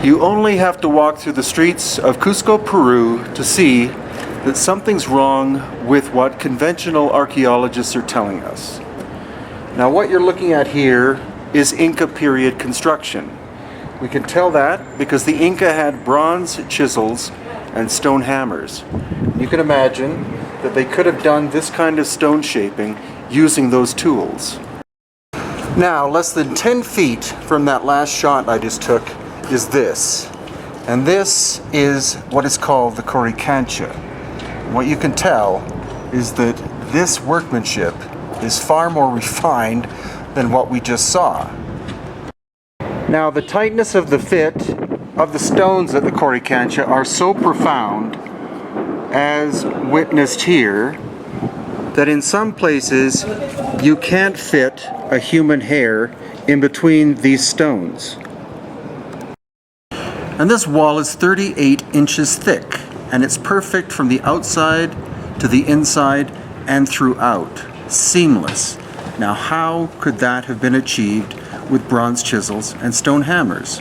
You only have to walk through the streets of Cusco, Peru to see that something's wrong with what conventional archaeologists are telling us. Now what you're looking at here is Inca period construction. We can tell that because the Inca had bronze chisels and stone hammers. You can imagine that they could have done this kind of stone shaping using those tools. Now, less than 10 feet from that last shot I just took is this. And this is what is called the Coricancha. What you can tell is that this workmanship is far more refined than what we just saw. Now, the tightness of the fit of the stones at the Coricancha are so profound, as witnessed here, that in some places you can't fit a human hair in between these stones. And this wall is 38 inches thick, and it's perfect from the outside to the inside and throughout. Seamless. Now, how could that have been achieved with bronze chisels and stone hammers?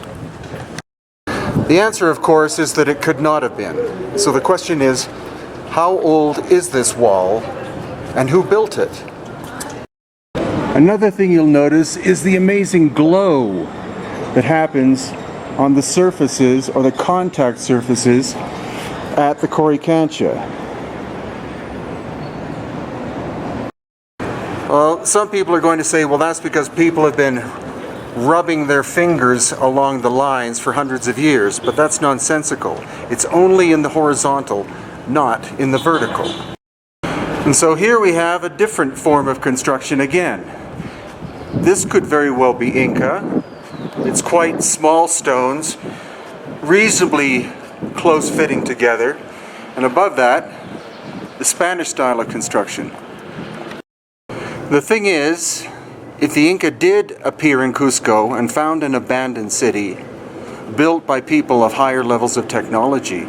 The answer, of course, is that it could not have been. So the question is, how old is this wall, and who built it? Another thing you'll notice is the amazing glow that happens on the surfaces, or the contact surfaces, at the Coricancha. Well, some people are going to say, well, that's because people have been rubbing their fingers along the lines for hundreds of years, but that's nonsensical. It's only in the horizontal, not in the vertical. And so here we have a different form of construction again. This could very well be Inca. It's quite small stones, reasonably close fitting together, and above that, the Spanish style of construction. The thing is, if the Inca did appear in Cusco and found an abandoned city built by people of higher levels of technology,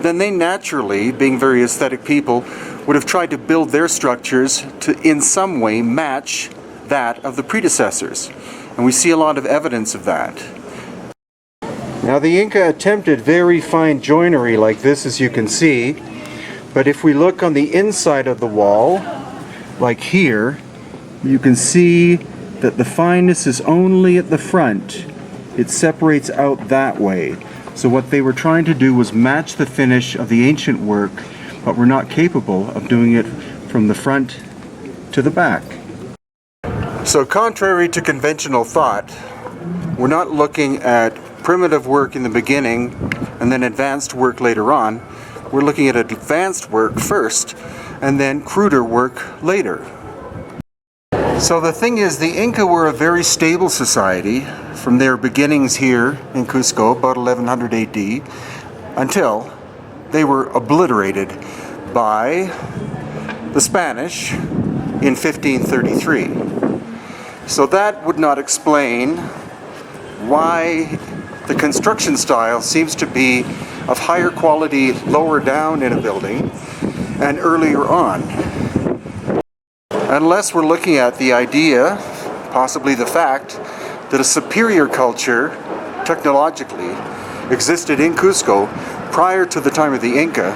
then they naturally, being very aesthetic people, would have tried to build their structures to in some way match that of the predecessors. And we see a lot of evidence of that. Now, the Inca attempted very fine joinery like this, as you can see, but if we look on the inside of the wall, like here, you can see that the fineness is only at the front. It separates out that way. So what they were trying to do was match the finish of the ancient work, but were not capable of doing it from the front to the back. So contrary to conventional thought, we're not looking at primitive work in the beginning and then advanced work later on. We're looking at advanced work first and then cruder work later. So the thing is, the Inca were a very stable society from their beginnings here in Cusco, about 1100 AD, until they were obliterated by the Spanish in 1533. So that would not explain why the construction style seems to be of higher quality lower down in a building and earlier on. Unless we're looking at the idea, possibly the fact, that a superior culture, technologically, existed in Cusco prior to the time of the Inca,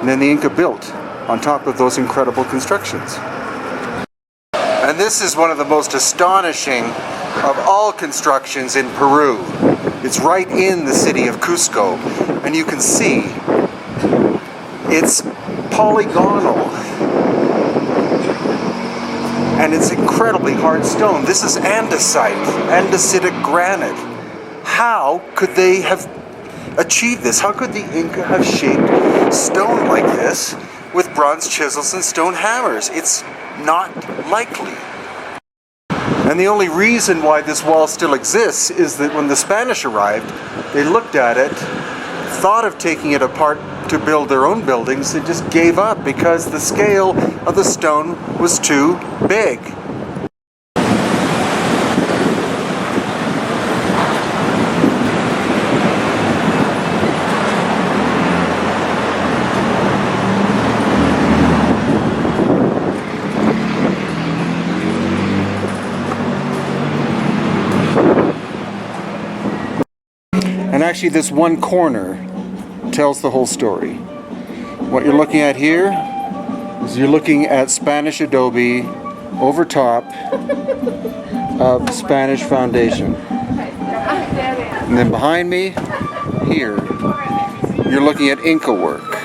and then the Inca built on top of those incredible constructions. And this is one of the most astonishing of all constructions in Peru. It's right in the city of Cusco, and you can see it's polygonal. And it's incredibly hard stone. This is andesite, andesitic granite. How could they have achieved this? How could the Inca have shaped stone like this with bronze chisels and stone hammers? It's not likely. And the only reason why this wall still exists is that when the Spanish arrived, they looked at it, thought of taking it apart to build their own buildings, they just gave up because the scale of the stone was too big. actually this one corner tells the whole story. What you're looking at here is you're looking at Spanish adobe over top of Spanish foundation. And then behind me, here, you're looking at Inca work.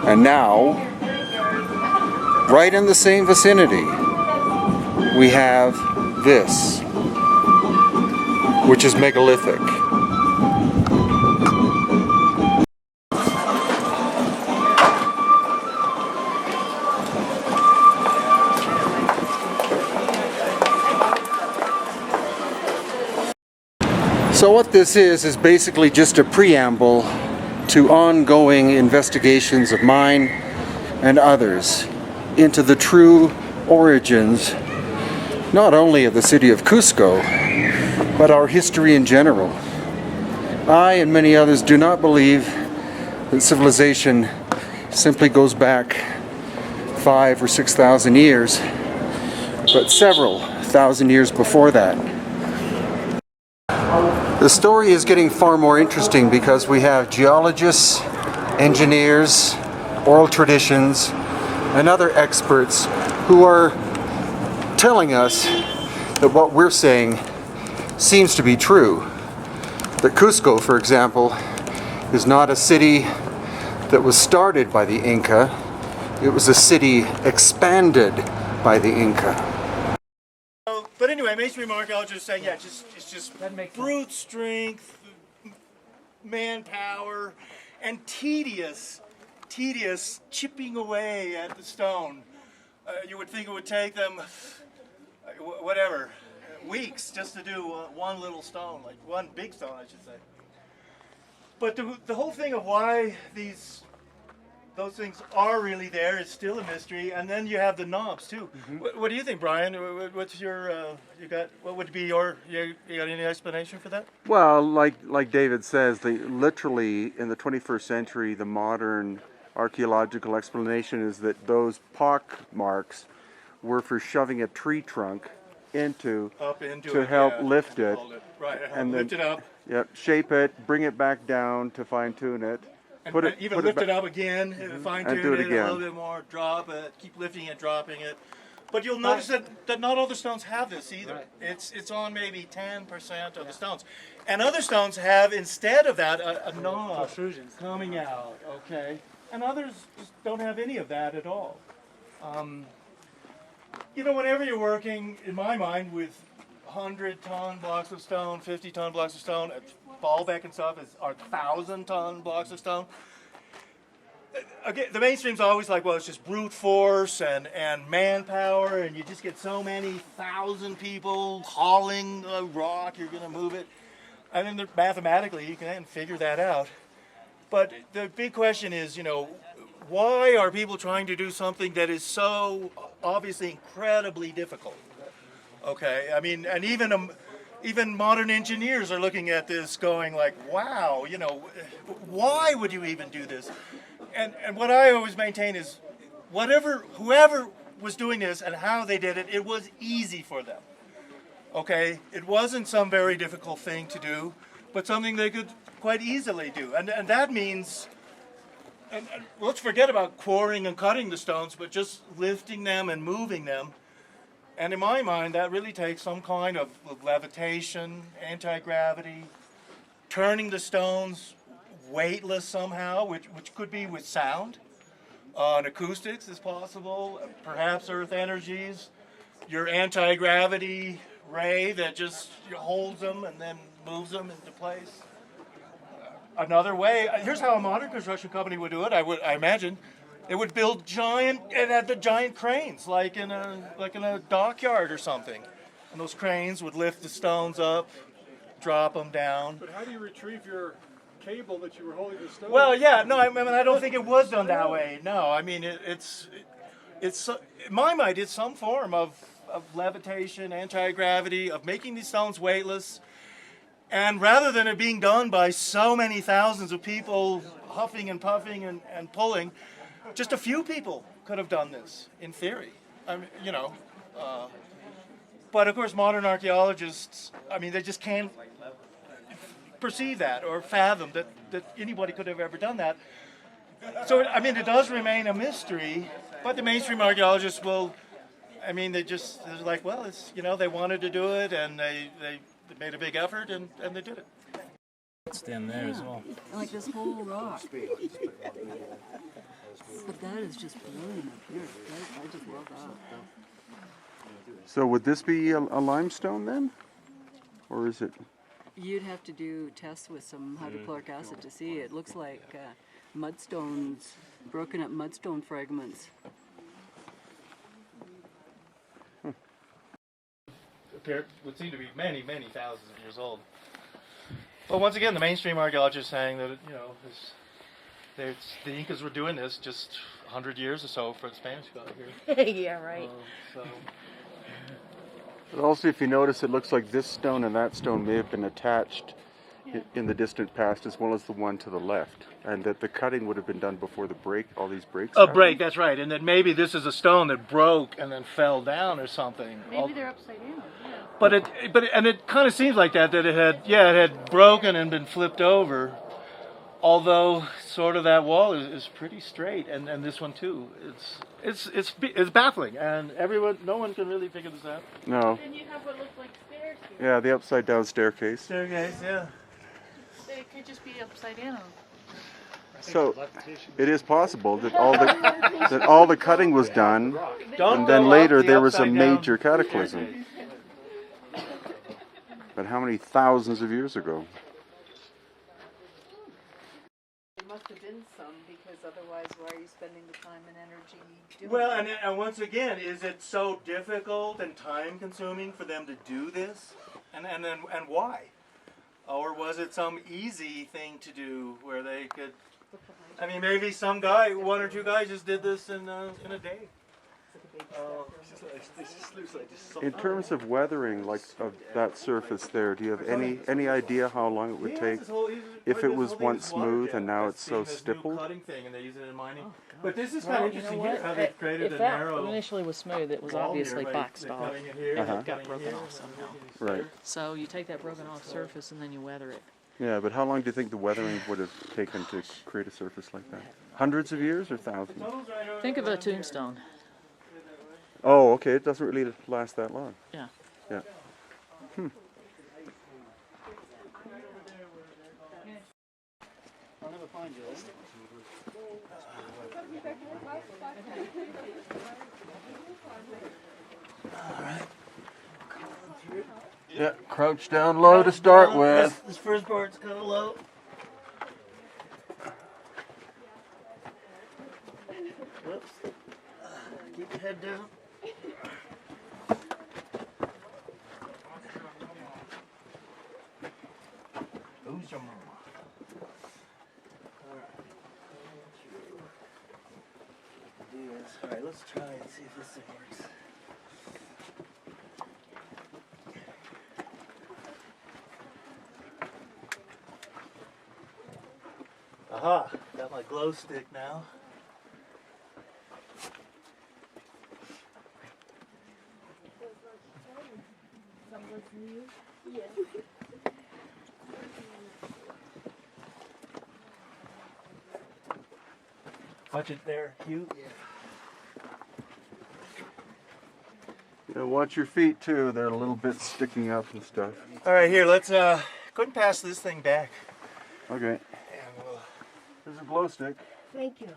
And now, right in the same vicinity, we have this, which is megalithic. So what this is basically just a preamble to ongoing investigations of mine and others into the true origins, not only of the city of Cusco, but our history in general. I and many others do not believe that civilization simply goes back 5,000 or 6,000 years, but several thousand years before that. The story is getting far more interesting because we have geologists, engineers, oral traditions, and other experts who are telling us that what we're saying seems to be true. That Cusco, for example, is not a city that was started by the Inca. It was a city expanded by the Inca. But anyway, mainstream archaeologists say, yeah, it's just brute strength, manpower, and tedious chipping away at the stone. You would think it would take them, whatever, weeks just to do one little stone, like one big stone, I should say. But the whole thing of why those things are really there is still a mystery, and then you have the knobs too. Mm-hmm. What do you think, Brian? What's your what would be you got any explanation for that? Well, like David says, literally in the 21st century, the modern archaeological explanation is that those pock marks were for shoving a tree trunk into to help lift it, right? And then lift it up. Yep, shape it, bring it back down to fine tune it. Even lift it up again, fine tune do it it again. a little bit more, drop it, keep lifting it, dropping it. But you'll notice that not all the stones have this either. Right. It's on maybe 10% of the stones. And other stones have, instead of that, a knob coming out, okay? And others just don't have any of that at all. You know, whenever you're working, in my mind, with 100-ton blocks of stone, 50-ton blocks of stone, Baalbek and stuff are 1,000-ton blocks of stone. Again, the mainstream's always like, well, it's just brute force and manpower, and you just get so many thousand people hauling a rock, you're going to move it. I mean, mathematically, you can figure that out. But the big question is, you know, why are people trying to do something that is so obviously incredibly difficult? Okay, I mean, and even modern engineers are looking at this going like, wow, you know, why would you even do this? And what I always maintain is whoever was doing this and how they did it, it was easy for them. Okay, it wasn't some very difficult thing to do, but something they could quite easily do. And that means, and let's forget about quarrying and cutting the stones, but just lifting them and moving them. And in my mind, that really takes some kind of levitation, anti-gravity, turning the stones weightless somehow, which could be with sound. And acoustics is possible, perhaps earth energies, your anti-gravity ray that just holds them and then moves them into place. Another way, here's how a modern construction company would do it, I imagine. It would build it had the giant cranes, like in a dockyard or something. And those cranes would lift the stones up, drop them down. But how do you retrieve your cable that you were holding the stone? Well, yeah, no, I mean, I don't think it was done that way. No, I mean, it's in my mind, it's some form of levitation, anti-gravity, of making these stones weightless. And rather than it being done by so many thousands of people huffing and puffing and pulling, just a few people could have done this, in theory. I mean, you know, but of course modern archaeologists, I mean, they just can't perceive that or fathom that anybody could have ever done that. So, I mean, it does remain a mystery, but the mainstream archaeologists will, I mean, they're like, well, it's, you know, they wanted to do it and they made a big effort and they did it. Stand there as well. Like this whole rock. But that is just brilliant up here. I just love that. So would this be a limestone then? Or is it? You'd have to do tests with some hydrochloric acid to see. It looks like mudstones, broken up mudstone fragments. Would seem to be many, many thousands of years old. But once again, the mainstream archaeologists saying that, you know, the Incas were doing this just 100 years or so before the Spanish got here. Yeah, right. So, But also, if you notice, it looks like this stone and that stone may have been attached in the distant past, as well as the one to the left, and that the cutting would have been done before the break. All these breaks. a break, that's right. And then maybe this is a stone that broke and then fell down or something. Maybe they're upside down. Yeah. But it kind of seems like that it had broken and been flipped over. Although sort of that wall is pretty straight, and this one too. It's baffling, and no one can really figure this out. No. Then you have what looks like stairs here. Yeah, the upside down staircase. Staircase, yeah. They could just be upside down. So it is possible that all the cutting was done, Don't and then go later up the there was a upside down major cataclysm. But how many thousands of years ago? There must have been some, because otherwise why are you spending the time and energy doing Well, and once again, is it so difficult and time consuming for them to do this? And why? Or was it some easy thing to do where they could? I mean, maybe one or two guys just did this in a day. In terms of weathering, like of that surface there, do you have any idea how long it would take? If it was once smooth and now it's so stippled? Cutting thing, and they use it in mining. But this is kind of interesting here, how they've created If a that narrow initially was smooth, it was wall obviously here by boxed off. cutting it here, Uh-huh. and Got cutting it broken here, off somehow. Right. So you take that broken off surface and then you weather it. Yeah, but how long do you think the weathering would have taken to create a surface like that? Hundreds of years or thousands? Think of a tombstone. Oh, okay. It doesn't really last that long. Yeah. Yeah. I'll never find you. Yeah, crouch down low to start with. This first part's kind of low. Whoops. Keep your head down. Who's your mama? All right, let's try and see if this thing works. Aha, got my glow stick now. Watch it there, Hugh. Yeah, watch your feet too. They're a little bit sticking up and stuff. All right, here, let's go ahead and pass this thing back. Okay. And we'll... There's a glow stick. Thank you.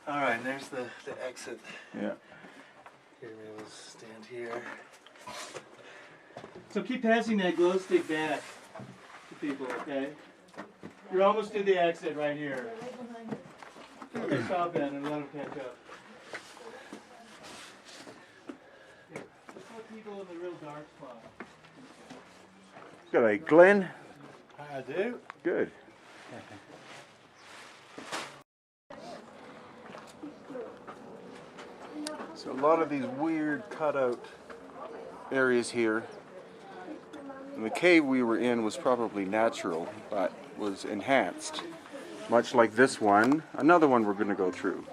All right, and there's the exit. Yeah. Here, we'll stand here. So keep passing that glow stick back to people, okay? You're almost to the exit right here. Okay, stop in and let them catch up. Here, let's put people in the real dark spot. Good day, Glenn. I do. Good. So a lot of these weird cutout areas here. And the cave we were in was probably natural, but was enhanced. Much like this one, another one we're going to go through.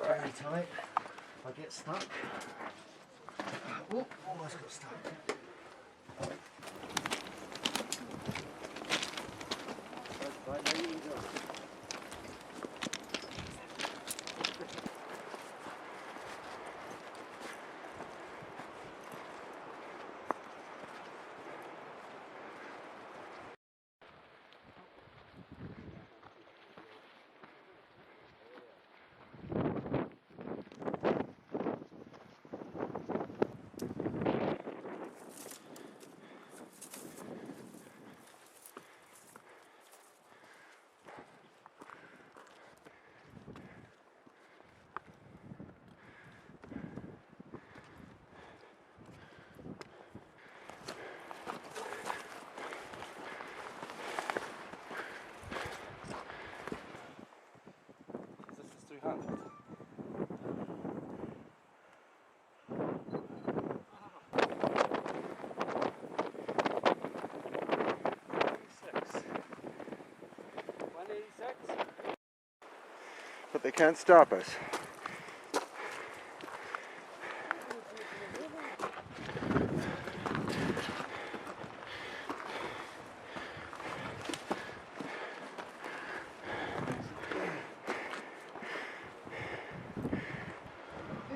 Very tight. If I get stuck. Oh, almost got stuck. But they can't stop us.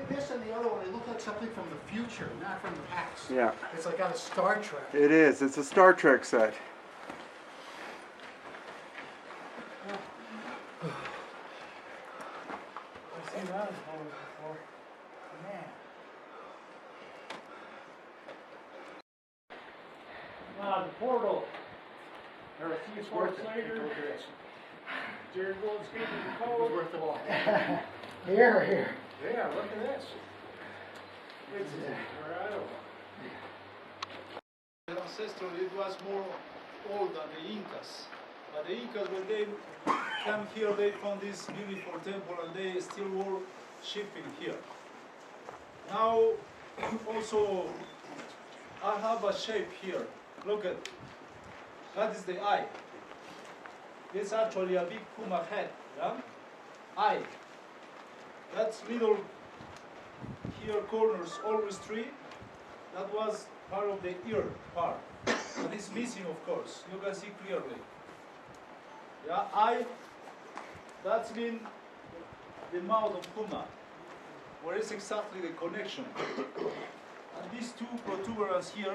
This and the other one, they look like something from the future, not from the past. Yeah, It's like out of Star Trek. it is. It's a Star Trek set. I've seen that before. Man. The portal. There are a few months later. Jared Gold's getting the code. Worth it all. Here. Yeah, look at this. It's incredible. The ancestral, it was more old than the Incas. But the Incas, when they came here, they found this beautiful temple and they still were shipping here. Now, also, I have a shape here. Look at, that is the eye. It's actually a big Puma head, yeah? Eye. That's little here corners, always three. That was part of the ear part. But it's missing, of course. You can see clearly. Yeah, eye. That's been the mouth of Puma. Where is exactly the connection? And these two protuberance here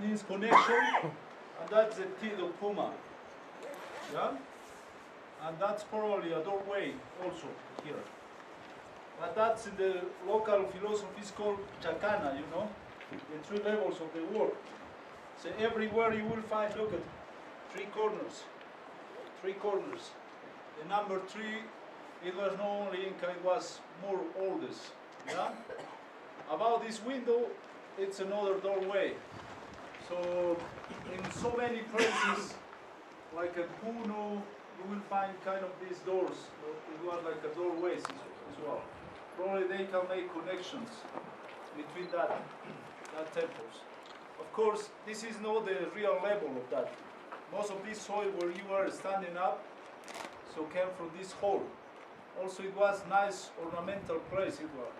means connection, and that's the teeth of Puma. Yeah? And that's probably a doorway also here. But that's in the local philosophy is called Chacana, you know, the three levels of the world. So everywhere you will find, look at, three corners. Three corners. The number three, it was not only Inca, it was more oldest. Yeah? About this window, it's another doorway. So in so many places, like at Puno, you will find kind of these doors. It was like a doorways as well. Probably they can make connections between that temples. Of course, this is not the real level of that. Most of this soil where you are standing up, so came from this hole. Also, it was nice ornamental place. It was.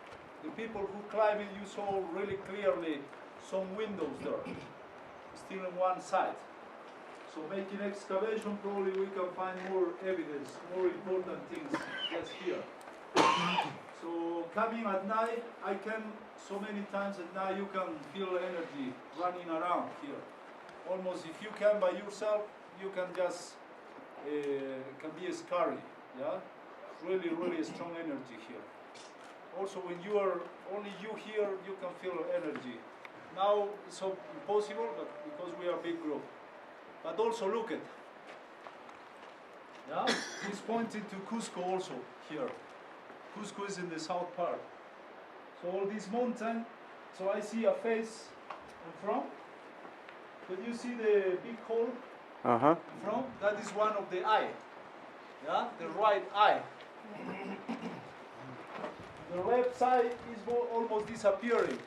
The people who climbed it, you saw really clearly some windows there, still on one side. So making excavation, probably we can find more evidence, more important things just here. So coming at night, I can, so many times at night you can feel energy running around here. Almost if you can by yourself, you can just, can be scary, yeah? Really, really strong energy here. Also when you are, only you here, you can feel energy. Now it's so impossible, but because we are a big group. But also look at, yeah? It's pointing to Cusco also here. Cusco is in the south part. So all this mountain, so I see a face in front. Could you see the big hole Uh-huh. in front? That is one of the eye. Yeah, the right eye. The left side is almost disappearing.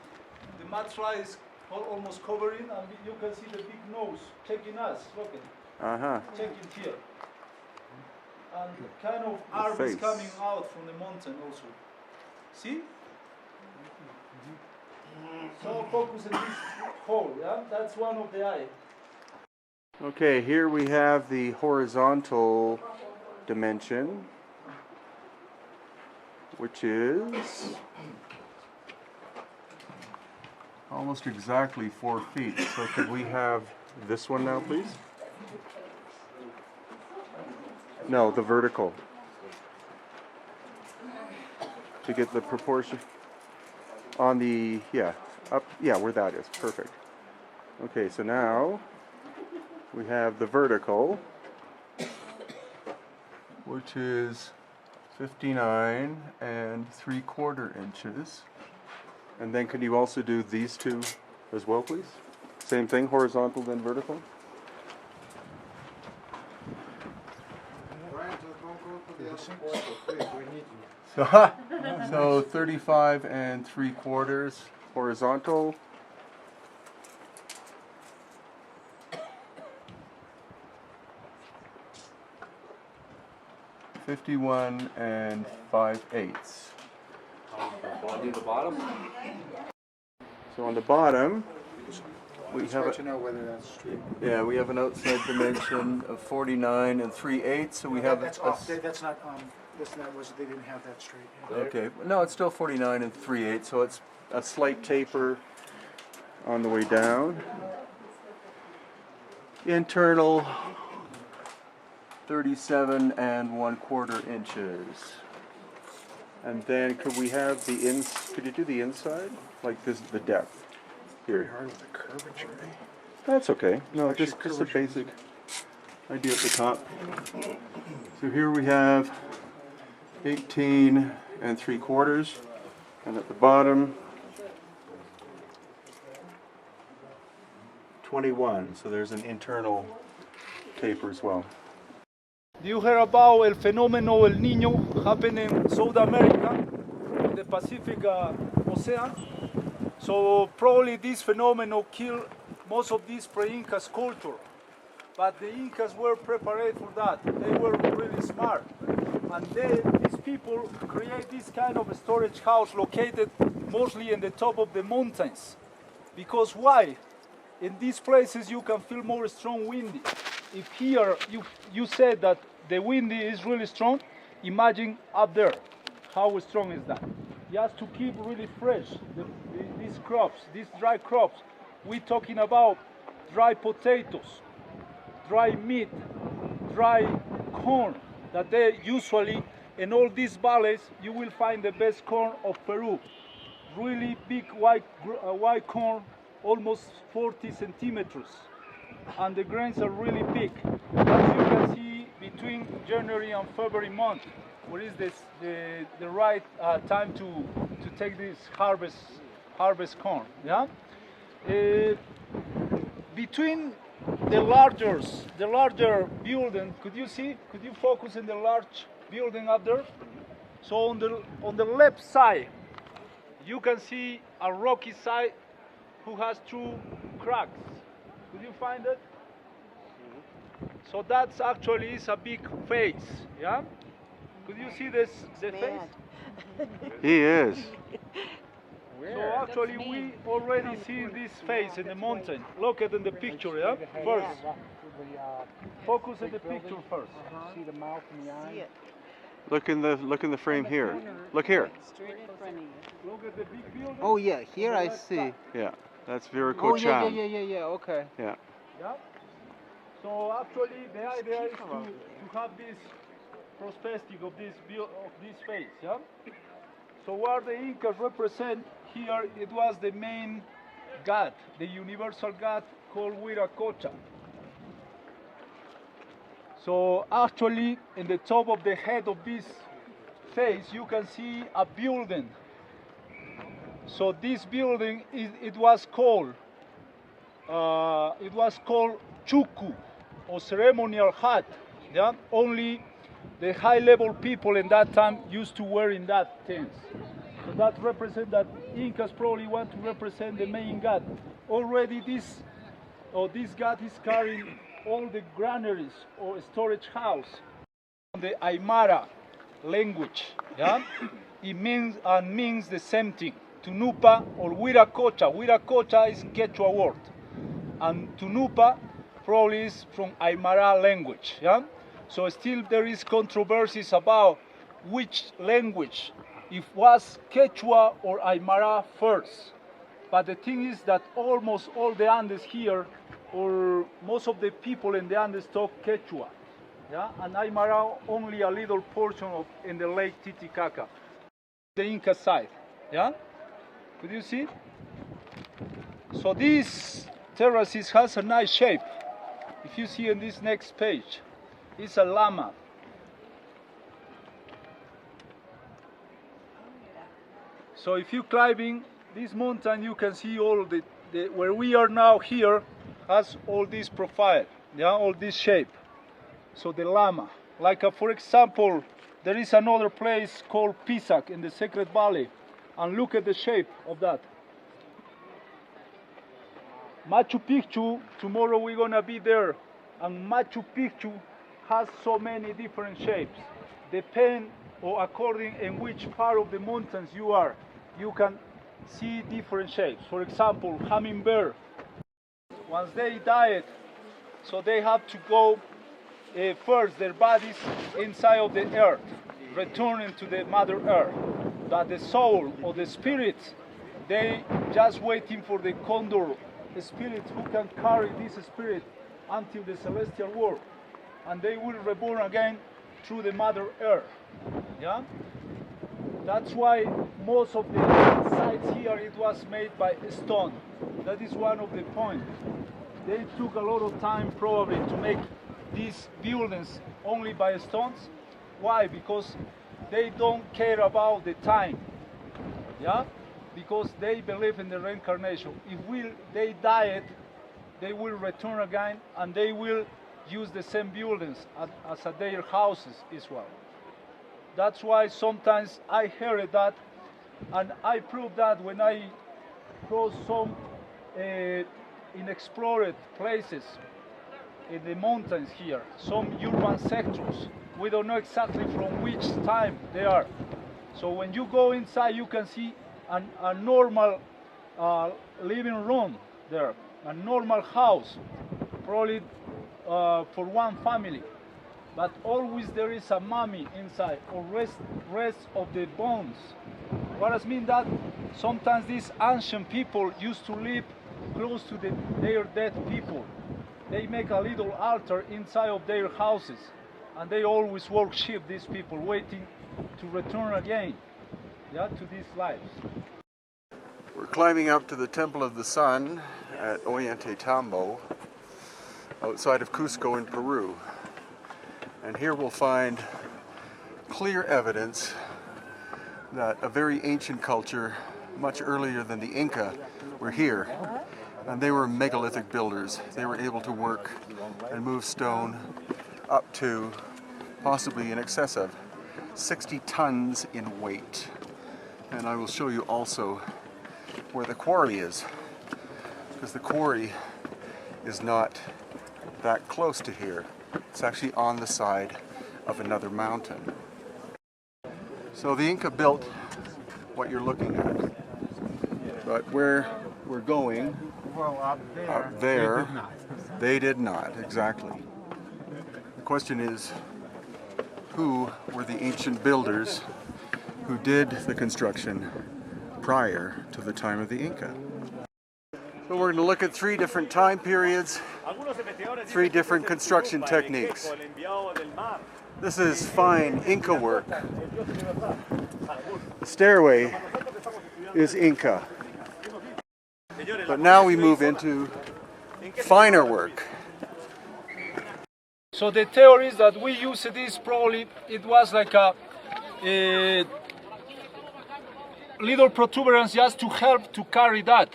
The mudslide is almost covering, and you can see the big nose checking us. Look at Uh-huh. checking here. And kind of arm is face. coming out from the mountain also. See? So focus on this hole, yeah? That's one of the eye. Okay, here we have the horizontal dimension, which is almost exactly 4 feet. So could we have this one now, please? No, the vertical. To get the proportion on the, yeah, up, yeah, where that is. Perfect. Okay, so now we have the vertical, which is 59 3/4 inches. And then can you also do these two as well, please? Same thing, horizontal then vertical? So 35 3/4 horizontal. $51 5/8. On the bottom? So on the bottom, we have hard to know whether that's straight. we have an outside dimension of 49 3/8. So we have That's off. That's not, that was, they didn't have that straight. Yeah. okay. No, it's still 49 3/8. So it's a slight taper on the way down. Internal 37 1/4 inches. And then could we have the could you do the inside? Like this, the depth. Very Here. hard with the curvature, eh? That's okay. No, Actually, just a curvature. basic idea at the top. So here we have 18 3/4, and at the bottom 21. So there's an internal taper as well. Do you hear about el fenómeno El Niño happening in South America, in the Pacific Ocean? So probably this phenomenon killed most of this pre-Inca culture. But the Incas were prepared for that. They were really smart. And these people create this kind of storage house located mostly in the top of the mountains. Because why? In these places you can feel more strong windy. If here you said that the wind is really strong, imagine up there. How strong is that? Just to keep really fresh these crops, these dry crops. We're talking about dry potatoes, dry meat, dry corn, that they usually, in all these valleys, you will find the best corn of Peru. Really big white corn, almost 40 centimeters. And the grains are really big. As you can see, between January and February month, what is this the right time to take this harvest corn? Yeah. Between the larger building, could you focus in the large building up there? So on the left side, you can see a rocky side who has 2 cracks. Could you find it? So that's actually is a big face, yeah? Could you see the face? He is. So actually we already see this face in the mountain. Look at in the picture, yeah? First. Focus on the picture first. See the mouth and the eye? Look in the frame here. Look here. Straight in front of you. Look at the big building. Oh yeah, here I see. Yeah, that's Viracocha. Oh yeah, okay. Yeah. Yeah. So actually the idea is to have this perspective of this face, yeah? So what the Incas represent here, it was the main god, the universal god called Viracocha. So actually in the top of the head of this face you can see a building So this building, it was called Chuku, or ceremonial hut. Yeah, only the high-level people in that time used to wear in that things. So that represents that Incas probably want to represent the main god. Already this god is carrying all the granaries or storage house. The Aymara language, yeah, it means the same thing. Tunupa or Wiracocha. Wiracocha is Quechua word, and Tunupa probably is from Aymara language. Yeah, so still there is controversies about which language, if was Quechua or Aymara first. But the thing is that almost all the Andes here, or most of the people in the Andes talk Quechua. Yeah, and Aymara only a little portion of in the Lake Titicaca, the Inca side. Yeah, could you see? So this terraces has a nice shape. If you see in this next page, it's a llama. So if you climbing this mountain, you can see all the where we are now here has all this profile, yeah, all this shape. So the llama, like for example, there is another place called Pisac in the Sacred Valley, and look at the shape of that. Machu Picchu, tomorrow we're gonna be there, and Machu Picchu has so many different shapes. Depend or according in which part of the mountains you are, you can see different shapes. For example, hummingbird. Once they died, so they have to go first their bodies inside of the earth, returning to the Mother Earth. But the soul or the spirits, they just waiting for the condor spirit who can carry this spirit until the celestial world, and they will reborn again through the Mother Earth. Yeah, that's why most of the sites here it was made by stone. That is one of the points. They took a lot of time probably to make these buildings only by stones. Why? Because they don't care about the time. Yeah, because they believe in the reincarnation. If they died, they will return again, and they will use the same buildings as their houses as well. That's why sometimes I heard that, and I proved that when I cross some unexplored places in the mountains here, some urban sectors. We don't know exactly from which time they are. So when you go inside, you can see a normal living room there, a normal house, probably for one family. But always there is a mummy inside, or rest of the bones. What does mean that? Sometimes these ancient people used to live close to their dead people. They make a little altar inside of their houses, and they always worship these people, waiting to return again, yeah, to these lives. We're climbing up to the Temple of the Sun at Ollantaytambo, outside of Cusco in Peru. And here we'll find clear evidence that a very ancient culture, much earlier than the Inca, were here. And they were megalithic builders. They were able to work and move stone up to possibly in excess of 60 tons in weight. And I will show you also where the quarry is, because the quarry is not that close to here. It's actually on the side of another mountain. So the Inca built what you're looking at, but where we're going, up there, they did not, exactly. The question is, who were the ancient builders who did the construction prior to the time of the Inca? So we're going to look at 3 different time periods, 3 different construction techniques. This is fine Inca work. The stairway is Inca. But now we move into finer work. So the theory is that we use this probably, it was like little protuberance just to help to carry that.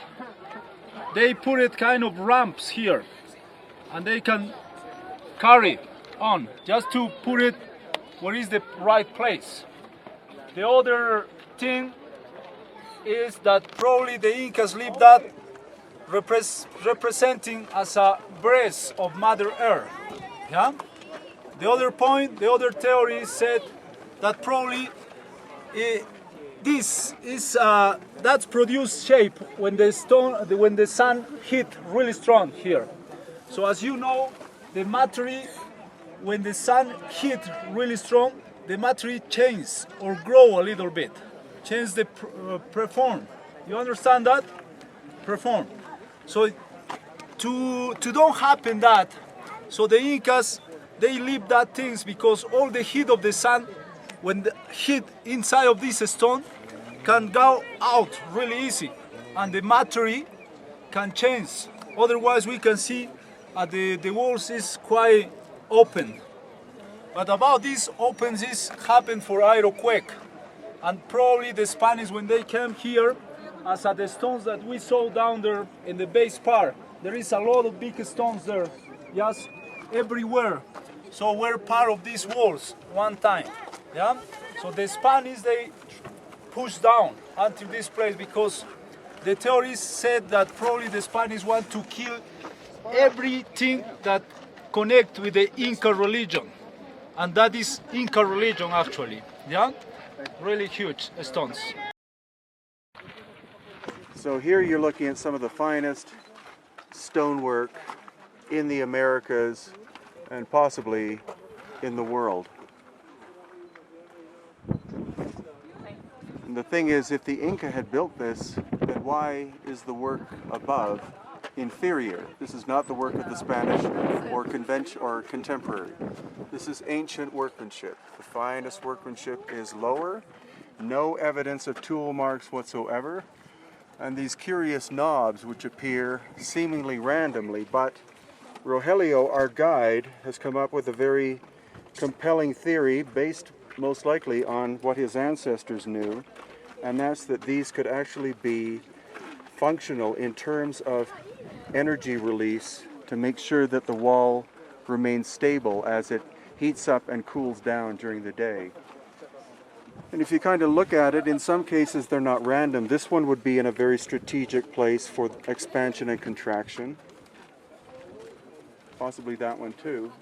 They put it kind of ramps here, and they can carry on just to put it where is the right place. The other thing is that probably the Incas leave that representing as a breast of Mother Earth. Yeah. The other point, the other theory said that probably this is that's produced shape when the sun hit really strong here. So as you know, the material when the sun hit really strong, the material changes or grow a little bit, change the perform. You understand that? Perform. So to don't happen that, so the Incas they leave that things because all the heat of the sun, when the heat inside of this stone, can go out really easy, and the material can change. Otherwise, we can see the walls is quite open. But about this open, this happened for earthquake, and probably the Spanish when they came here, as at the stones that we saw down there in the base part, there is a lot of big stones there, just everywhere. So we're part of these walls one time, yeah. So the Spanish they pushed down until this place because the theorists said that probably the Spanish want to kill everything that connect with the Inca religion, and that is Inca religion actually, yeah. Really huge stones. So here you're looking at some of the finest stonework in the Americas and possibly in the world. And the thing is, if the Inca had built this, then why is the work above inferior? This is not the work of the Spanish or contemporary. This is ancient workmanship. The finest workmanship is lower, no evidence of tool marks whatsoever, and these curious knobs which appear seemingly randomly, but Rogelio, our guide, has come up with a very compelling theory based most likely on what his ancestors knew, and that's that these could actually be functional in terms of energy release to make sure that the wall remains stable as it heats up and cools down during the day. And if you kind of look at it, in some cases they're not random. This one would be in a very strategic place for expansion and contraction. Possibly that one too.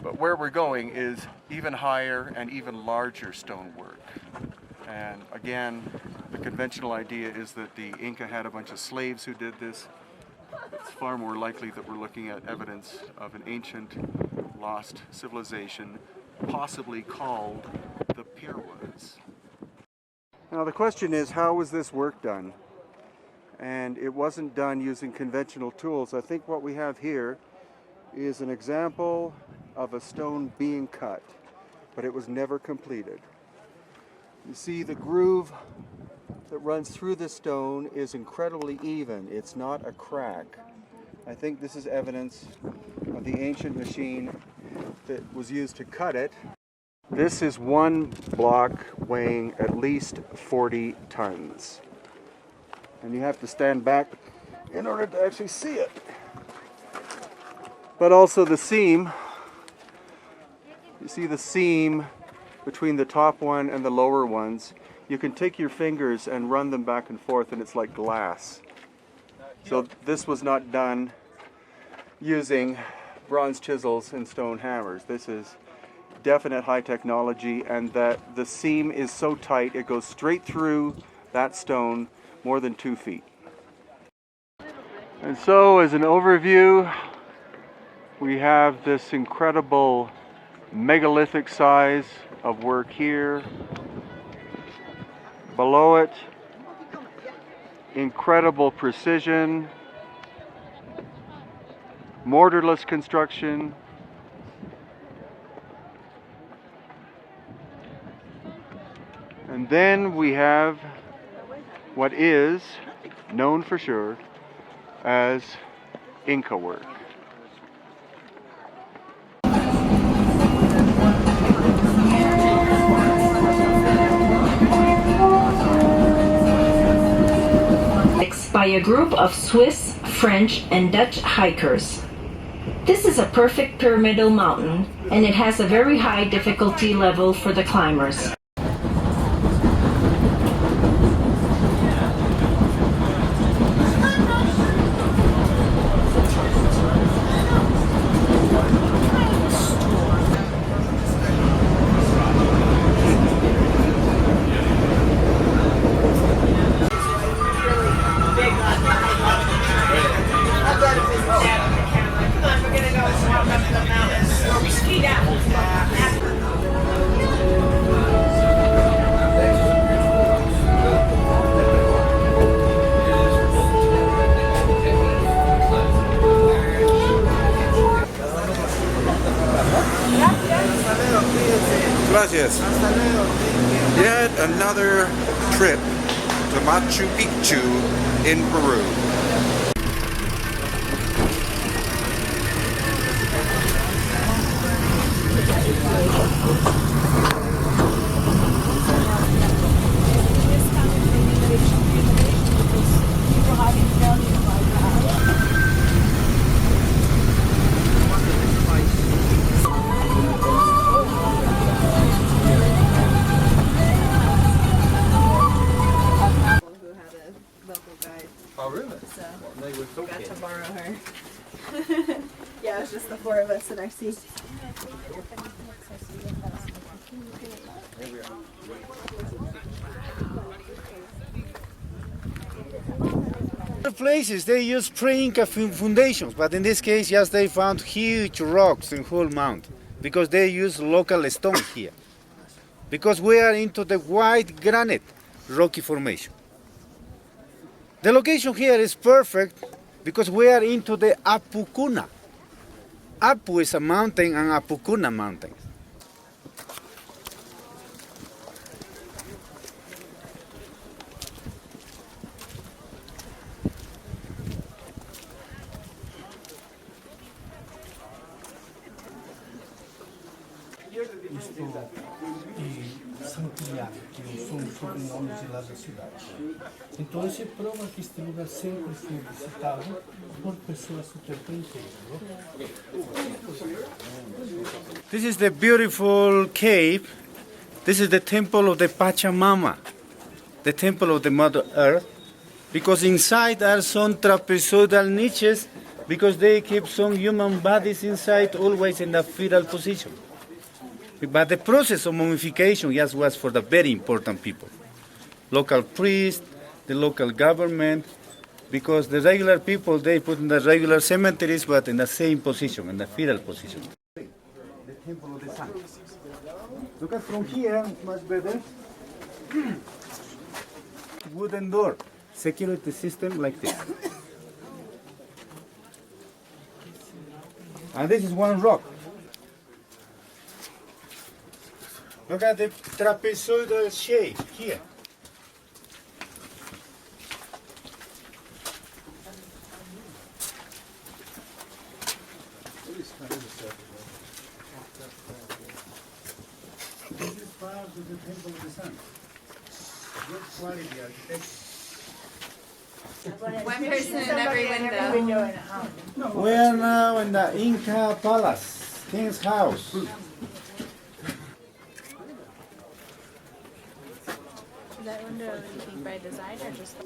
But where we're going is even higher and even larger stonework. And again, the conventional idea is that the Inca had a bunch of slaves who did this. It's far more likely that we're looking at evidence of an ancient lost civilization, possibly called the Peruvians. Now the question is, how was this work done? And it wasn't done using conventional tools. I think what we have here is an example of a stone being cut, but it was never completed. You see the groove that runs through the stone is incredibly even. It's not a crack. I think this is evidence of the ancient machine that was used to cut it. This is one block weighing at least 40 tons. And you have to stand back in order to actually see it. But also the seam, you see the seam between the top one and the lower ones. You can take your fingers and run them back and forth and it's like glass. So this was not done using bronze chisels and stone hammers. This is definite high technology, and that the seam is so tight it goes straight through that stone more than 2 feet. And so as an overview, we have this incredible megalithic size of work here. Below it, incredible precision, mortarless construction, and then we have what is known for sure as Inca work. by a group of Swiss, French, and Dutch hikers. This is a perfect pyramidal mountain, and it has a very high difficulty level for the climbers. Gracias. Yet another trip to Machu Picchu in Peru. Oh, really? So They were so got okay. to borrow her. Yeah, it was just the four of us in our seat. Other places they use pre-Inca foundations, but in this case, yes, they found huge rocks in whole mount because they use local stone here. Because we are into the white granite rocky formation. The location here is perfect because we are into the Apucuna. Apu is a mountain and Apucuna mountain. Santiago, que são os sobrenomes de lá da cidade. Então, isso prova que este lugar sempre foi visitado por pessoas do tempo inteiro. This is the beautiful cave. This is the temple of the Pachamama, the temple of the Mother Earth, because inside are some trapezoidal niches because they keep some human bodies inside always in the fetal position. But the process of mummification, yes, was for the very important people. Local priests, the local government, because the regular people, they put in the regular cemeteries, but in the same position, in the fetal position. The temple of the sun. Look at from here, much better. Wooden door, security system like this. And this is one rock. Look at the trapezoidal shape here. This is part of the Temple of the Sun. Good quality architecture. One person in every window. We are now in the Inca Palace, King's House. Is that window, you think, by design or just?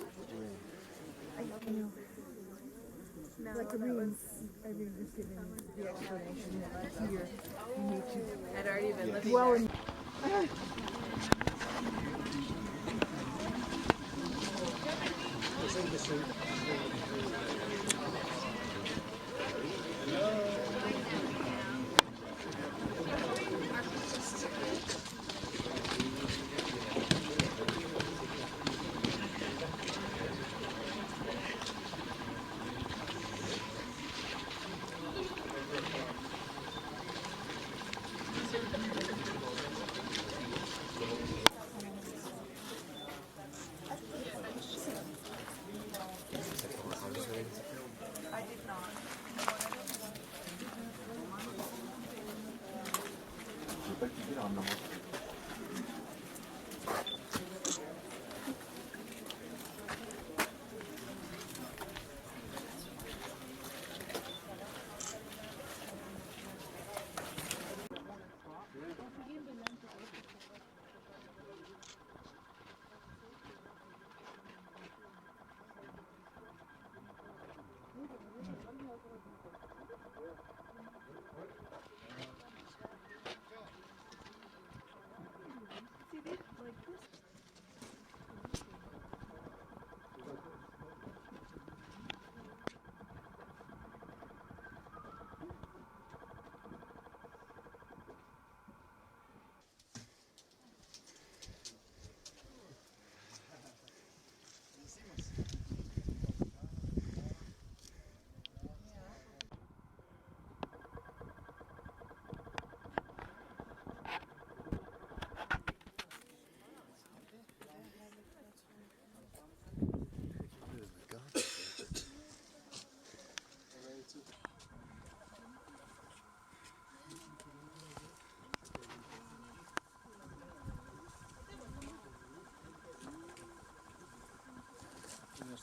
Like the room, I mean, just giving the explanation that here you need to. I'd already been living there.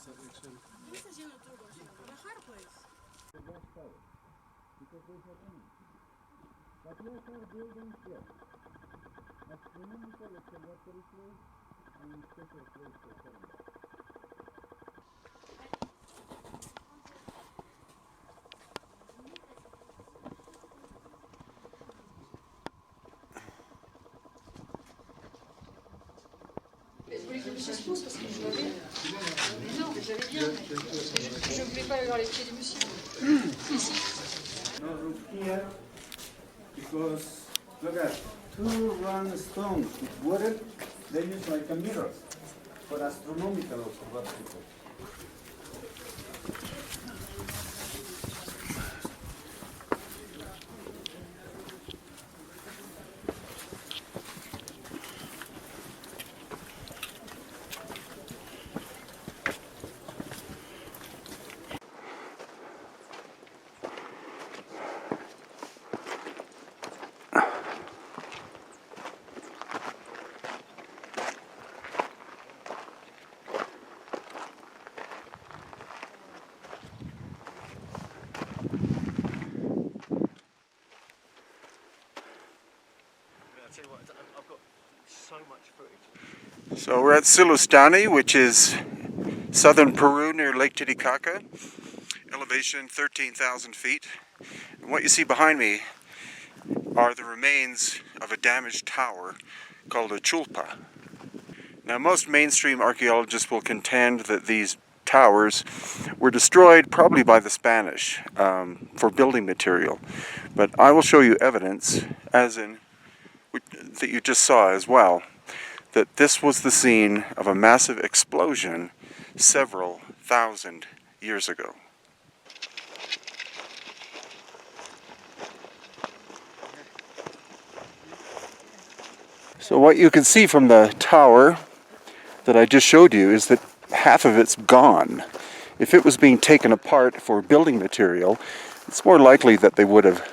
Je voulais que le monsieur se pose parce que je l'avais. Mais non, mais j'avais bien. Je voulais pas aller voir les pieds du monsieur. Ici. No, look here, because look at two round stones wooded, they use like a mirror for astronomical observation. So we're at Silustani, which is southern Peru near Lake Titicaca, elevation 13,000 feet. And what you see behind me are the remains of a damaged tower called a Chulpa. Now most mainstream archaeologists will contend that these towers were destroyed probably by the Spanish for building material, but I will show you evidence, as in that you just saw as well, that this was the scene of a massive explosion several thousand years ago. So what you can see from the tower that I just showed you is that half of it's gone. If it was being taken apart for building material, it's more likely that they would have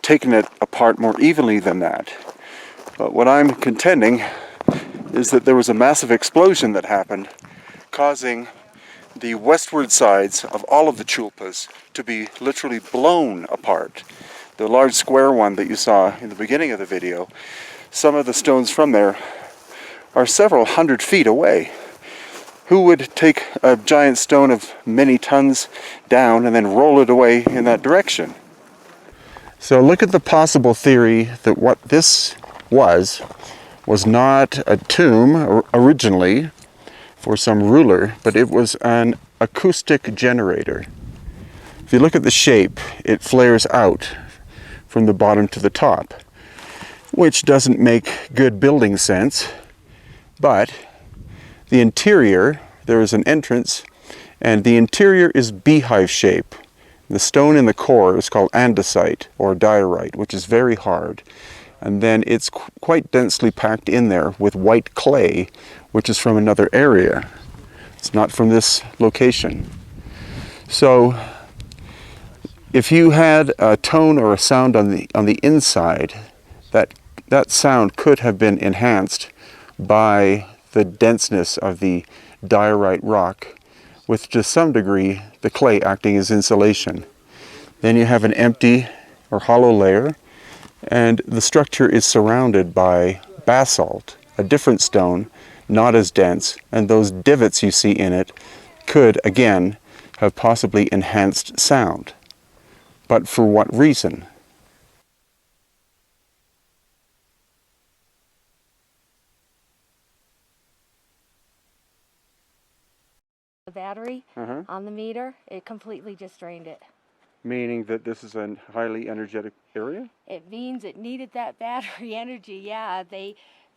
taken it apart more evenly than that. But what I'm contending is that there was a massive explosion that happened, causing the westward sides of all of the Chulpas to be literally blown apart. The large square one that you saw in the beginning of the video, some of the stones from there are several hundred feet away. Who would take a giant stone of many tons down and then roll it away in that direction? So look at the possible theory that what this was not a tomb originally for some ruler, but it was an acoustic generator. If you look at the shape, it flares out from the bottom to the top, which doesn't make good building sense, but the interior, there is an entrance, and the interior is beehive shape. The stone in the core is called andesite or diorite, which is very hard. And then it's quite densely packed in there with white clay, which is from another area. It's not from this location. So if you had a tone or a sound on the inside, that sound could have been enhanced by the denseness of the diorite rock, with to some degree the clay acting as insulation. Then you have an empty or hollow layer, and the structure is surrounded by basalt, a different stone, not as dense, and those divots you see in it could, again, have possibly enhanced sound. But for what reason? The battery on the meter, it completely just drained it. Meaning that this is a highly energetic area? It means it needed that battery energy. Yeah,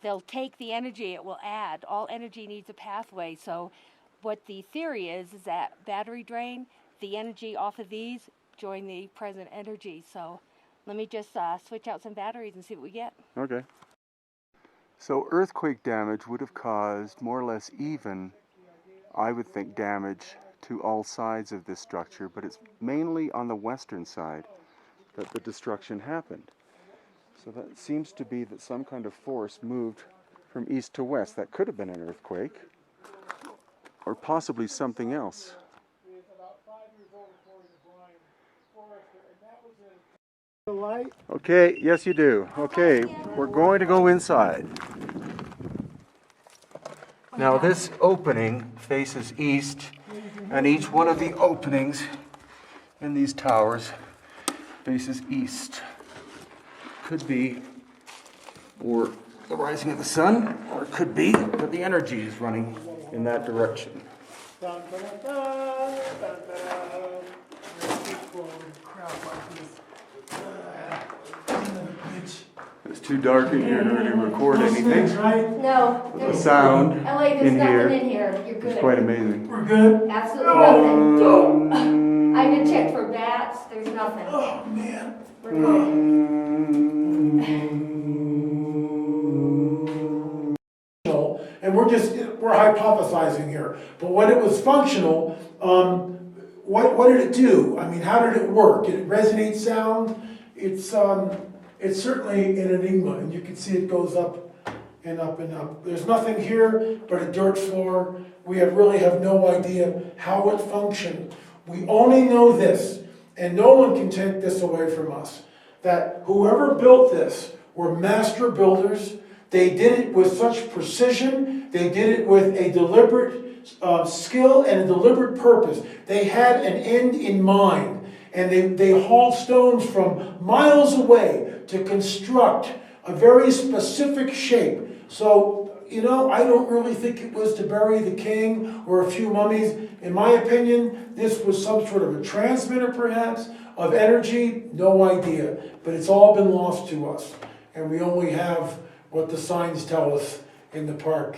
they'll take the energy it will add. All energy needs a pathway. So what the theory is that battery drain, the energy off of these join the present energy. So let me just switch out some batteries and see what we get. Okay. So earthquake damage would have caused more or less even, I would think, damage to all sides of this structure, but it's mainly on the western side that the destruction happened. So that seems to be that some kind of force moved from east to west. That could have been an earthquake. or possibly something else. Okay, yes you do. Okay, we're going to go inside. Now this opening faces east, and each one of the openings in these towers faces east. Could be or the rising of the sun, or it could be that the energy is running in that direction. It's too dark in here to really record anything. No. The sound LA, there's in nothing here in here. You're good. is quite amazing. We're good? Absolutely nothing. I even checked for bats. There's nothing. Oh, man. We're good. And we're hypothesizing here. But when it was functional, what did it do? I mean, how did it work? Did it resonate sound? It's certainly an enigma, and you can see it goes up and up and up. There's nothing here but a dirt floor. We really have no idea how it functioned. We only know this, and no one can take this away from us, that whoever built this were master builders. They did it with such precision. They did it with a deliberate skill and a deliberate purpose. They had an end in mind. And they hauled stones from miles away to construct a very specific shape. So, you know, I don't really think it was to bury the king or a few mummies. In my opinion, this was some sort of a transmitter, perhaps, of energy. No idea. But it's all been lost to us. And we only have what the signs tell us in the park,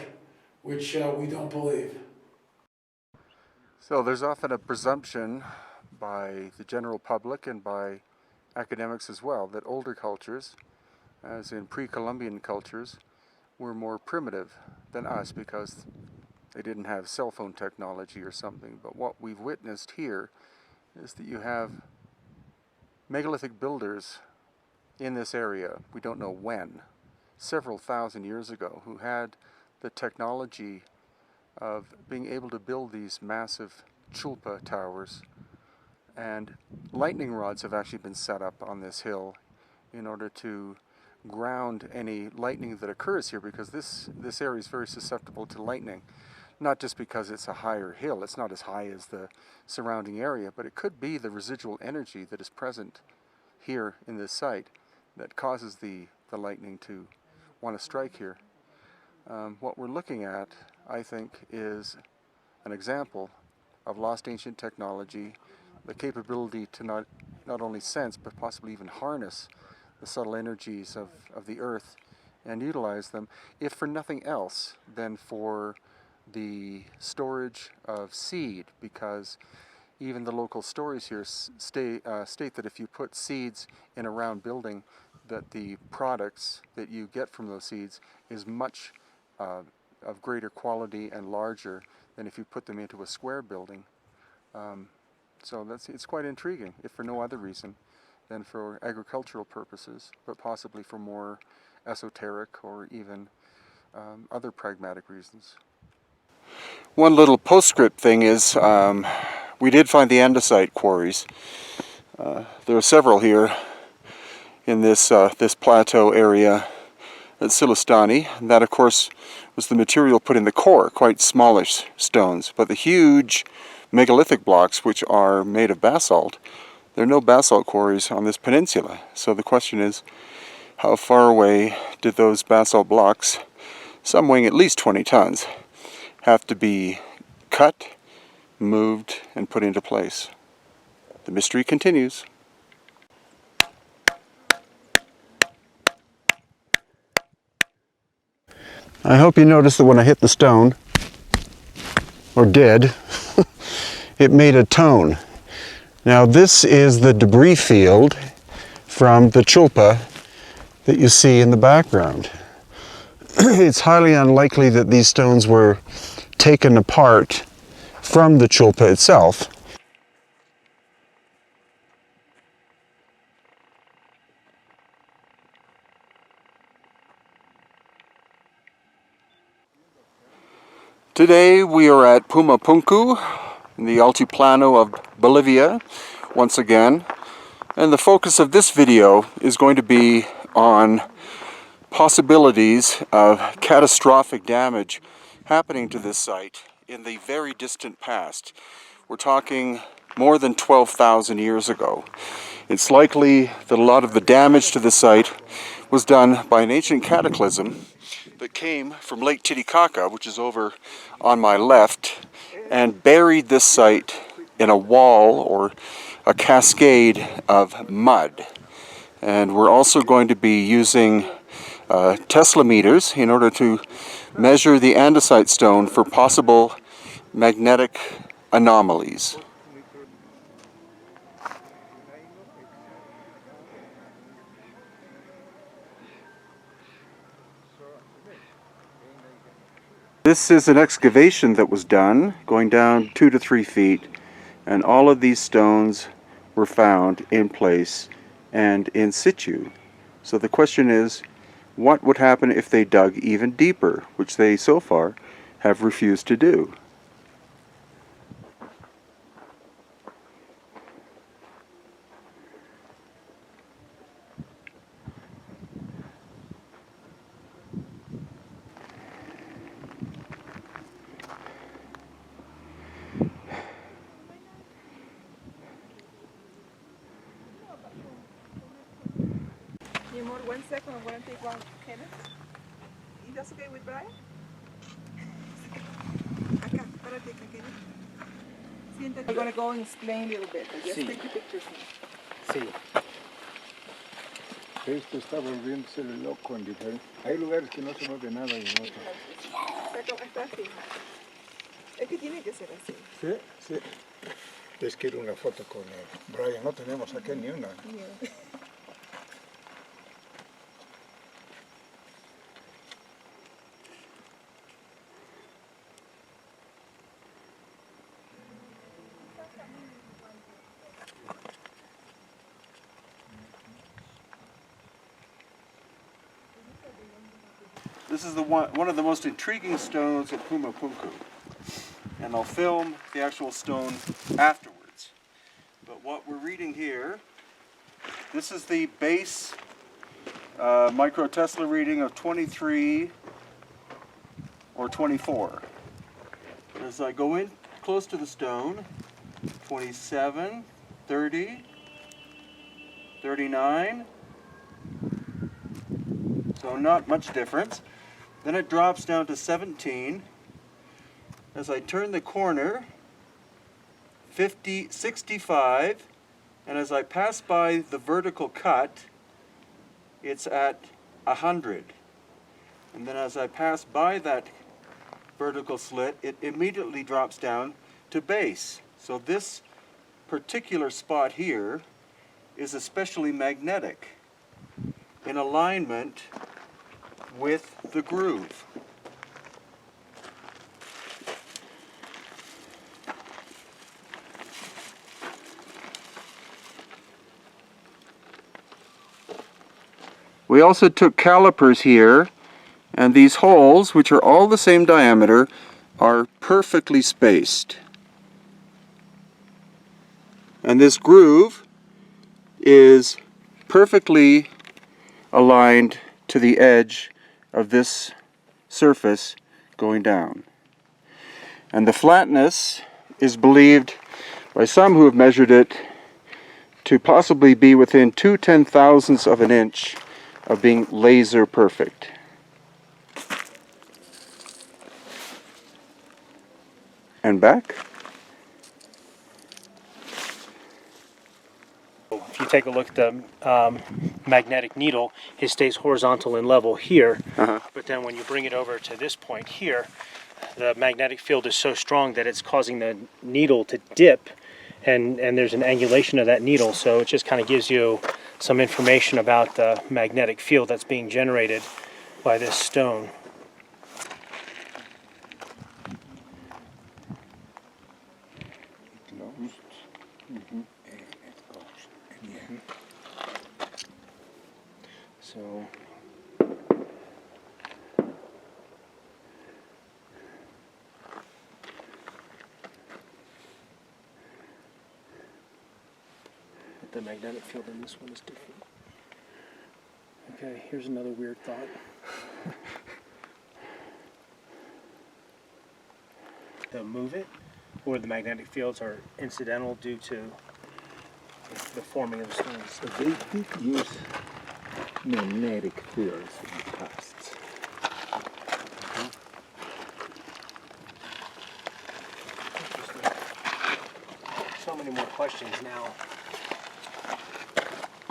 which we don't believe. So there's often a presumption by the general public and by academics as well that older cultures, as in pre-Columbian cultures, were more primitive than us because they didn't have cell phone technology or something. But what we've witnessed here is that you have megalithic builders in this area, we don't know when, several thousand years ago, who had the technology of being able to build these massive Chulpa towers. And lightning rods have actually been set up on this hill in order to ground any lightning that occurs here, because this area is very susceptible to lightning. Not just because it's a higher hill, it's not as high as the surrounding area, but it could be the residual energy that is present here in this site that causes the lightning to want to strike here. What we're looking at, I think, is an example of lost ancient technology, the capability to not only sense but possibly even harness the subtle energies of the earth and utilize them, if for nothing else than for the storage of seed, because even the local stories here state that if you put seeds in a round building, that the products that you get from those seeds is much of greater quality and larger than if you put them into a square building. So it's quite intriguing, if for no other reason than for agricultural purposes, but possibly for more esoteric or even other pragmatic reasons. One little postscript thing is we did find the andesite quarries. There are several here in this plateau area at Silistani. And that, of course, was the material put in the core, quite smallish stones. But the huge megalithic blocks, which are made of basalt, there are no basalt quarries on this peninsula. So the question is, how far away did those basalt blocks, some weighing at least 20 tons, have to be cut, moved, and put into place? The mystery continues. I hope you noticed that when I hit the stone, or did, it made a tone. Now this is the debris field from the Chulpa that you see in the background. It's highly unlikely that these stones were taken apart from the Chulpa itself. Today we are at Puma Punku in the Altiplano of Bolivia once again, and the focus of this video is going to be on possibilities of catastrophic damage happening to this site in the very distant past. We're talking more than 12,000 years ago. It's likely that a lot of the damage to the site was done by an ancient cataclysm that came from Lake Titicaca, which is over on my left, and buried this site in a wall or a cascade of mud. And we're also going to be using Tesla meters in order to measure the andesite stone for possible magnetic anomalies. This is an excavation that was done, going down 2 to 3 feet, and all of these stones were found in place and in situ. So the question is, what would happen if they dug even deeper, which they so far have refused to do? Mi amor, 1 second, I'm going to take one Kenneth. Is that okay with Brian? Acá, espérate, acá, Kenneth. Siéntate. I'm going to go and explain a little bit, but just take the pictures. Sí. Esto está volviéndose loco en diferente. Hay lugares que no se mueve nada y en otros. Está así. Es que tiene que ser así. Sí, sí. Es que ir una foto con Brian, no tenemos aquí ni una. This is one of the most intriguing stones at Puma Punku, and I'll film the actual stone afterwards. But what we're reading here, this is the base micro Tesla reading of 23 or 24. As I go in close to the stone, 27, 30, 39, so not much difference. Then it drops down to 17. As I turn the corner, 50, 65, and as I pass by the vertical cut, it's at 100. And then as I pass by that vertical slit, it immediately drops down to base. So this particular spot here is especially magnetic, in alignment with the groove. We also took calipers here, and these holes, which are all the same diameter, are perfectly spaced. And this groove is perfectly aligned to the edge of this surface going down. And the flatness is believed by some who have measured it to possibly be within 2/10,000ths of an inch of being laser perfect. And back. If you take a look at the magnetic needle, it stays horizontal and level here, but then when you bring it over to this point here, the magnetic field is so strong that it's causing the needle to dip, and there's an angulation of that needle, so it just kind of gives you some information about the magnetic field that's being generated by this stone. So the magnetic field in this one is different. Okay, here's another weird thought. To move it, or the magnetic fields are incidental due to the forming of the stones. So they did use magnetic fields in the past. So many more questions now.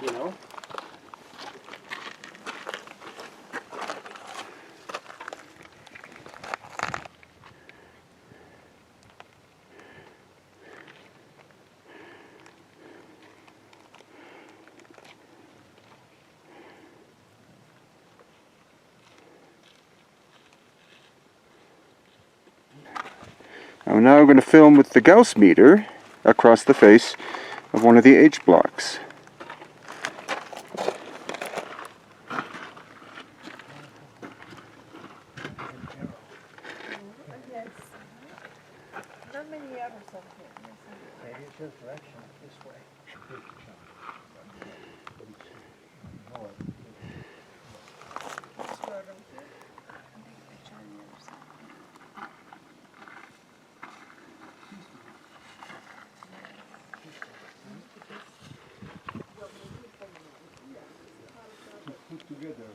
You know? I'm now going to film with the Gauss meter across the face of one of the H blocks. Yes. Not many arrows up here. Maybe it's your direction this way. Put together.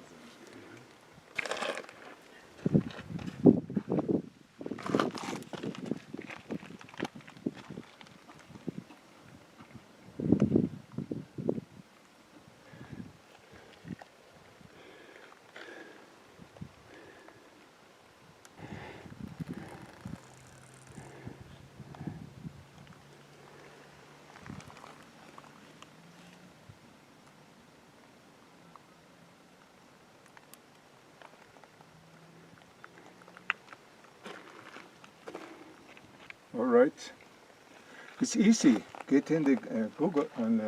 All right. It's easy. Get in the Google and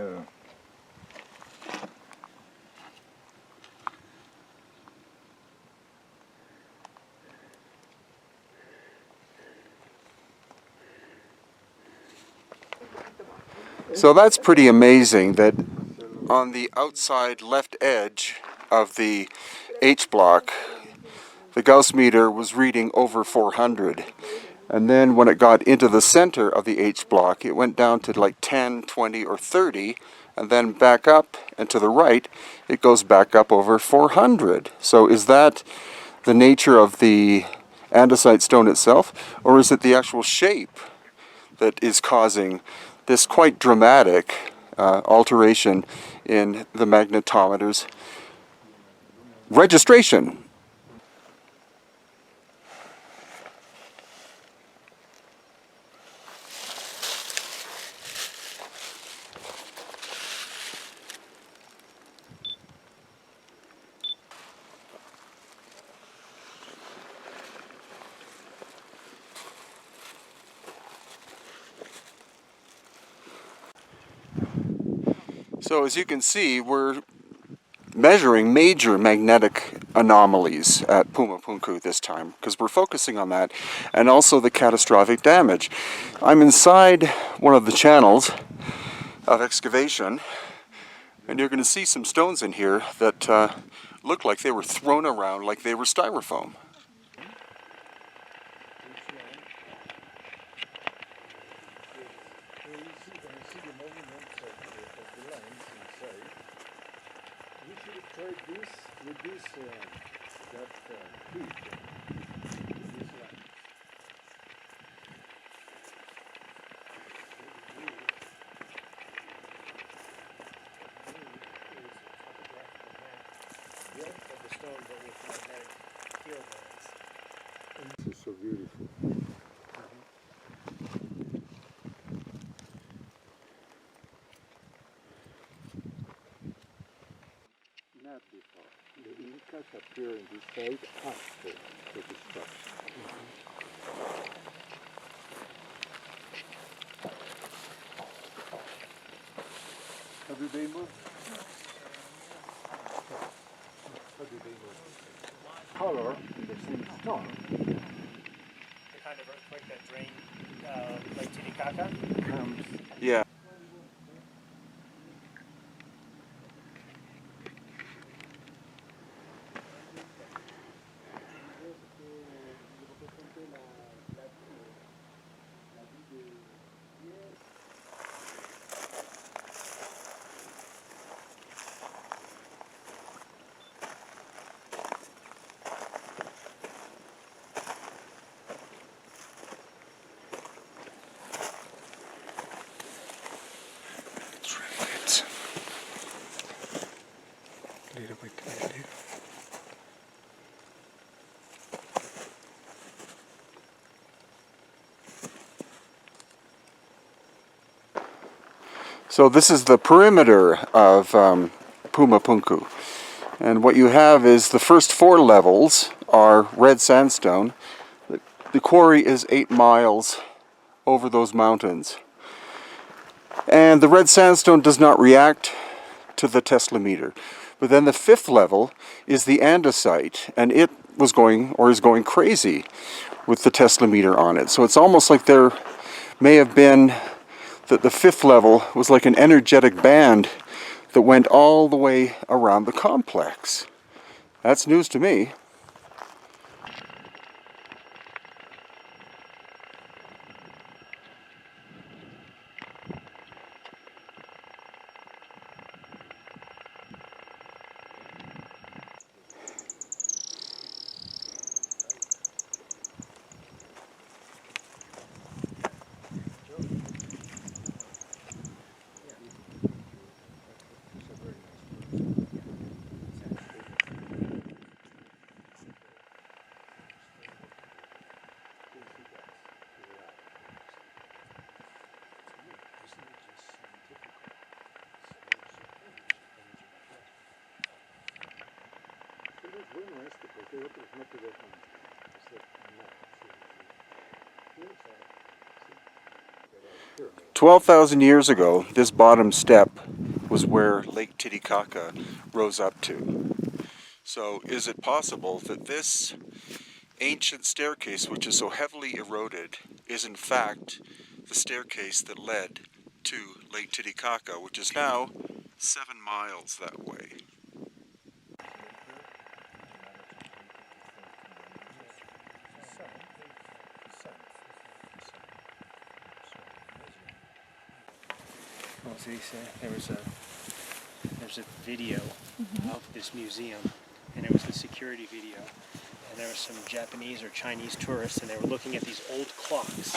So that's pretty amazing that on the outside left edge of the H block, the Gauss meter was reading over 400. And then when it got into the center of the H block, it went down to like 10, 20, or 30, and then back up, and to the right, it goes back up over 400. So is that the nature of the andesite stone itself, or is it the actual shape that is causing this quite dramatic alteration in the magnetometer's registration? So as you can see, we're measuring major magnetic anomalies at Puma Punku this time, because we're focusing on that, and also the catastrophic damage. I'm inside one of the channels of excavation, and you're going to see some stones in here that look like they were thrown around like they were styrofoam. this is so beautiful. Not before. The Incas appear in this site after the destruction. How do they move? How do they move? Color in the same stone. The kind of earthquake that drained Lake Titicaca? Yeah. So this is the perimeter of Puma Punku. And what you have is the first 4 levels are red sandstone. The quarry is 8 miles over those mountains. And the red sandstone does not react to the Tesla meter. But then the 5th level is the andesite, and it was going, or is going crazy with the Tesla meter on it. So it's almost like there may have been that the 5th level was like an energetic band that went all the way around the complex. That's news to me. 12,000 years ago, this bottom step was where Lake Titicaca rose up to. So is it possible that this ancient staircase, which is so heavily eroded, is in fact the staircase that led to Lake Titicaca, which is now 7 miles that way? Well, see, there's a video of this museum, and it was the security video, and there were some Japanese or Chinese tourists, and they were looking at these old clocks,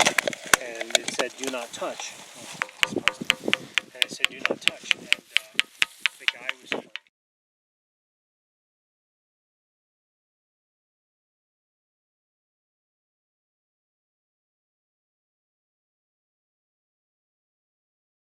and it said "Do not touch."